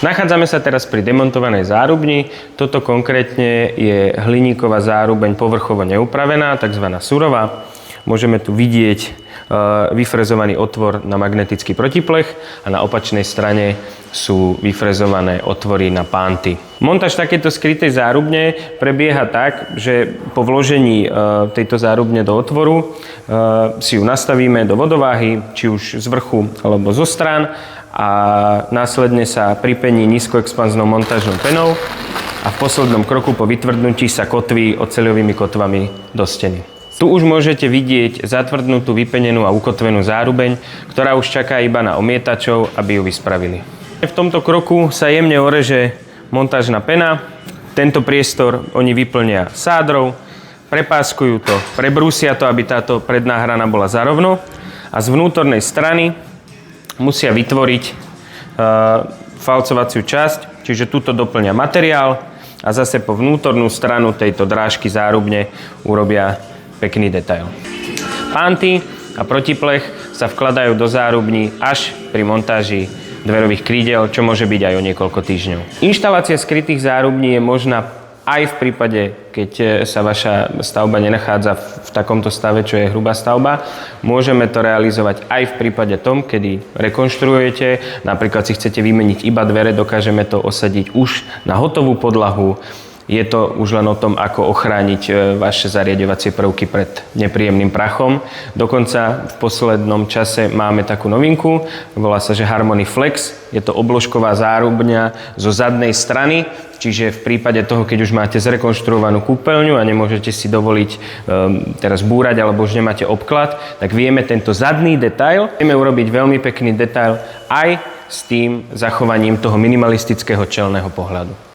Nachádzame sa teraz pri demontovanej zárubni. Toto konkrétne je hliníková zárubeň povrchovo neupravená, tzv. Surová. Môžeme tu vidieť vyfrezovaný otvor na magnetický protiplech a na opačnej strane sú vyfrezované otvory na pánty. Montáž takéto skrytej zárubne prebieha tak, že po vložení tejto zárubne do otvoru si ju nastavíme do vodováhy, či už z vrchu alebo zo strán, a následne sa pripení nízkoexpanznou montážnou penou a v poslednom kroku po vytvrdnutí sa kotví oceľovými kotvami do steny. Tu už môžete vidieť zatvrdnutú, vypenenú a ukotvenú zárubeň, ktorá už čaká iba na omietačov, aby ju vyspravili. V tomto kroku sa jemne oreže montážna pena. Tento priestor oni vyplnia sádrou, prepáskujú to, prebrúsia to, aby táto predná hrana bola zarovno, a z vnútornej strany musia vytvoriť falcovaciu časť, čiže túto doplňa materiál a zase po vnútornú stranu tejto drážky zárubne urobia pekný detail. Pánty a protiplech sa vkladajú do zárubní až pri montáži dverových krídel, čo môže byť aj o niekoľko týždňov. Inštalácia skrytých zárubní je možná aj v prípade, keď sa vaša stavba nenachádza v takomto stave, čo je hrubá stavba. Môžeme to realizovať aj v prípade tom, kedy rekonštruujete, napríklad si chcete vymeniť iba dvere, dokážeme to osadiť už na hotovú podlahu. Je to už len o tom, ako ochrániť vaše zariaďovacie prvky pred nepríjemným prachom. Dokonca v poslednom čase máme takú novinku, volá sa, že Harmony Flex. Je to obložková zárubňa zo zadnej strany, čiže v prípade toho, keď už máte zrekonštruovanú kúpeľňu a nemôžete si dovoliť teraz búrať alebo už nemáte obklad, tak vieme tento zadný detail, vieme urobiť veľmi pekný detail aj s tým zachovaním toho minimalistického čelného pohľadu.